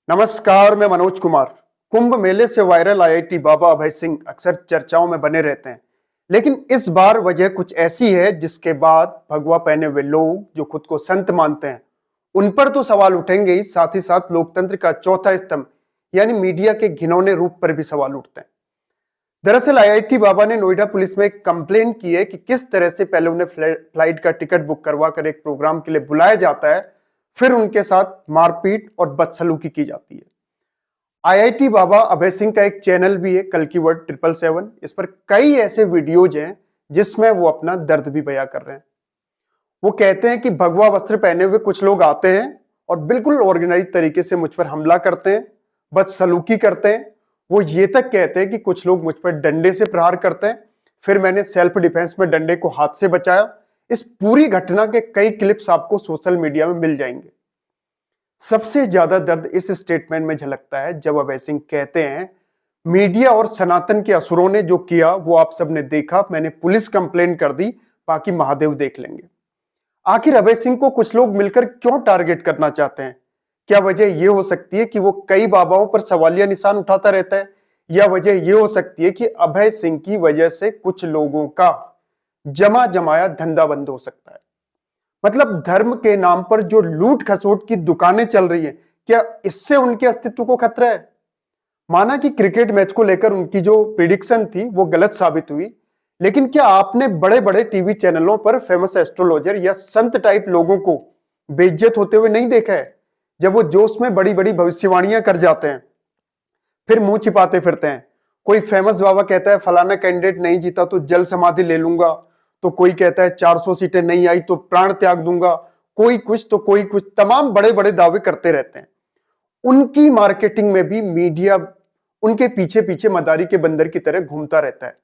नमस्कार, मैं मनोज कुमार। कुंभ मेले से वायरल आईआईटी बाबा अभय सिंह अक्सर चर्चाओं में बने रहते हैं, लेकिन इस बार वजह कुछ ऐसी है जिसके बाद भगवा पहने हुए लोग जो खुद को संत मानते हैं, उन पर तो सवाल उठेंगे ही, साथ ही साथ लोकतंत्र का चौथा स्तंभ यानी मीडिया के घिनौने रूप पर भी सवाल उठते हैं। दरअसल आईआईटी बाबा ने नोएडा पुलिस में एक कंप्लेंट की है कि किस तरह से पहले उन्हें फ्लाइट का टिकट बुक करवा कर एक प्रोग्राम के लिए बुलाया जाता है, फिर उनके साथ मारपीट और बदसलूकी की जाती है। आईआईटी बाबा अभय सिंह का एक चैनल भी है, कल की वर्ड 777। इस पर कई ऐसे वीडियोज हैं जिसमें वो अपना दर्द भी बयां कर रहे हैं। वो कहते हैं कि भगवा वस्त्र पहने हुए कुछ लोग आते हैं और बिल्कुल ऑर्गेनाइज तरीके से मुझ पर हमला करते हैं, बदसलूकी करते हैं। वो ये तक कहते हैं कि कुछ लोग मुझ पर डंडे से प्रहार करते हैं, फिर मैंने सेल्फ डिफेंस में डंडे को हाथ से बचाया। इस पूरी घटना के कई क्लिप्स आपको सोशल मीडिया में मिल जाएंगे। सबसे ज्यादा दर्द इस स्टेटमेंट में झलकता है जब अभय सिंह कहते हैं, मीडिया और सनातन के असुरों ने जो किया वो आप सबने देखा, मैंने पुलिस कंप्लेन कर दी, बाकी महादेव देख लेंगे। आखिर अभय सिंह को कुछ लोग मिलकर क्यों टारगेट करना चाहते हैं? क्या वजह यह हो सकती है कि वो कई बाबाओं पर सवालिया निशान उठाता रहता है, या वजह यह हो सकती है कि अभय सिंह की वजह से कुछ लोगों का जमा जमाया धंधा बंद हो सकता है? मतलब धर्म के नाम पर जो लूट खसोट की दुकानें चल रही है, क्या इससे उनके अस्तित्व को खतरा है? माना कि क्रिकेट मैच को लेकर उनकी जो प्रिडिक्शन थी वो गलत साबित हुई, लेकिन क्या आपने बड़े बड़े टीवी चैनलों पर फेमस एस्ट्रोलॉजर या संत टाइप लोगों को बेइज्जत होते हुए नहीं देखा है? जब वो जोश में बड़ी बड़ी भविष्यवाणियां कर जाते हैं, फिर मुंह छिपाते फिरते हैं। कोई फेमस बाबा कहता है फलाना कैंडिडेट नहीं जीता तो जल समाधि ले लूंगा, तो कोई कहता है 400 सीटें नहीं आई तो प्राण त्याग दूंगा, कोई कुछ तो कोई कुछ, तमाम बड़े बड़े दावे करते रहते हैं। उनकी मार्केटिंग में भी मीडिया उनके पीछे पीछे मदारी के बंदर की तरह घूमता रहता है।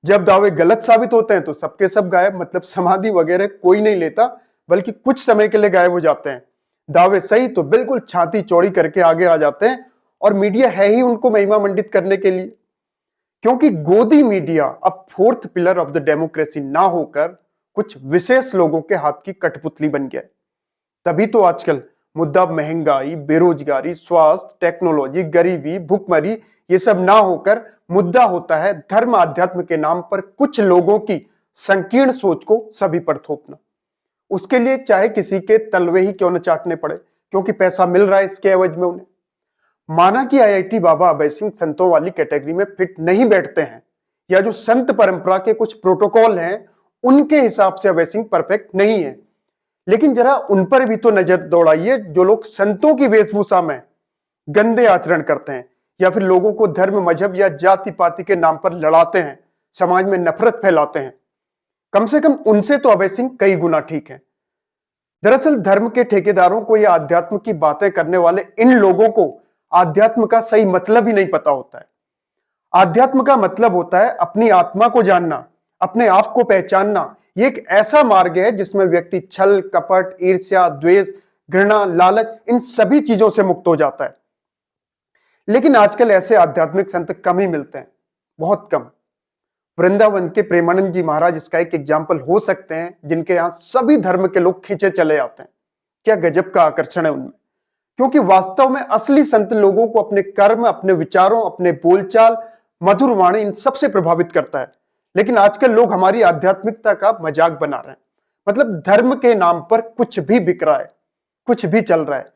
जब दावे गलत साबित होते हैं तो सबके सब गायब, मतलब समाधि वगैरह कोई नहीं लेता, बल्कि कुछ समय के लिए गायब हो जाते हैं। दावे सही तो बिल्कुल छाती चौड़ी करके आगे आ जाते हैं, और मीडिया है ही उनको महिमा मंडित करने के लिए। क्योंकि गोदी मीडिया अब fourth pillar of the democracy ना होकर कुछ विशेष लोगों के हाथ की कठपुतली बन गया है। तभी तो आजकल मुद्दा महंगाई, बेरोजगारी, स्वास्थ्य, टेक्नोलॉजी, गरीबी, भुखमरी ये सब ना होकर मुद्दा होता है धर्म आध्यात्म के नाम पर कुछ लोगों की संकीर्ण सोच को सभी पर थोपना। उसके लिए चाहे किसी के तलवे ही क्यों न चाटने पड़े, क्योंकि पैसा मिल रहा है इसके एवज में उन्हें। माना कि आईआईटी बाबा अभय सिंह संतों वाली कैटेगरी में फिट नहीं बैठते हैं, या जो संत परंपरा के कुछ प्रोटोकॉल हैं उनके हिसाब से अभय सिंह परफेक्ट नहीं है, लेकिन जरा उन पर भी तो नजर दौड़ाइए जो लोग संतों की वेशभूषा में गंदे आचरण करते हैं, या फिर लोगों को धर्म, मजहब या जाति पाति के नाम पर लड़ाते हैं, समाज में नफरत फैलाते हैं। कम से कम उनसे तो अभय सिंह कई गुना ठीक है। दरअसल धर्म के ठेकेदारों को या अध्यात्म की बातें करने वाले इन लोगों को आध्यात्म का सही मतलब ही नहीं पता होता है। आध्यात्म का मतलब होता है अपनी आत्मा को जानना, अपने आप को पहचानना। ये एक ऐसा मार्ग है जिसमें व्यक्ति छल, कपट, ईर्ष्या, द्वेष, घृणा, लालच, इन सभी चीजों से मुक्त हो जाता है। लेकिन आजकल ऐसे आध्यात्मिक संत कम ही मिलते हैं, बहुत कम। वृंदावन के प्रेमानंद जी महाराज इसका एक एग्जाम्पल हो सकते हैं, जिनके यहां सभी धर्म के लोग खींचे चले आते हैं। क्या गजब का आकर्षण है उनमें, क्योंकि वास्तव में असली संत लोगों को अपने कर्म, अपने विचारों, अपने बोलचाल, मधुर वाणी, इन सबसे प्रभावित करता है। लेकिन आजकल लोग हमारी आध्यात्मिकता का मजाक बना रहे हैं। मतलब धर्म के नाम पर कुछ भी बिक रहा है, कुछ भी चल रहा है।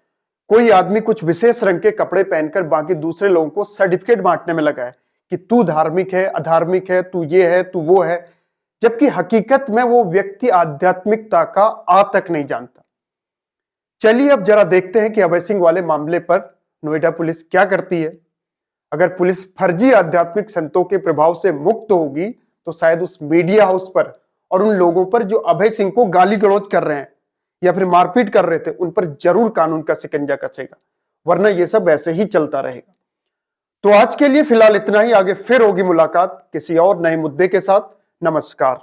कोई आदमी कुछ विशेष रंग के कपड़े पहनकर बाकी दूसरे लोगों को सर्टिफिकेट बांटने में लगा है कि तू धार्मिक है, अधार्मिक है, तू ये है, तू वो है, जबकि हकीकत में वो व्यक्ति आध्यात्मिकता का आ तक नहीं जानता। चलिए अब जरा देखते हैं कि अभय सिंह वाले मामले पर नोएडा पुलिस क्या करती है। अगर पुलिस फर्जी आध्यात्मिक संतों के प्रभाव से मुक्त होगी तो शायद उस मीडिया हाउस पर और उन लोगों पर जो अभय सिंह को गाली गलौज कर रहे हैं या फिर मारपीट कर रहे थे, उन पर जरूर कानून का शिकंजा कसेगा, वरना यह सब ऐसे ही चलता रहेगा। तो आज के लिए फिलहाल इतना ही। आगे फिर होगी मुलाकात किसी और नए मुद्दे के साथ। नमस्कार।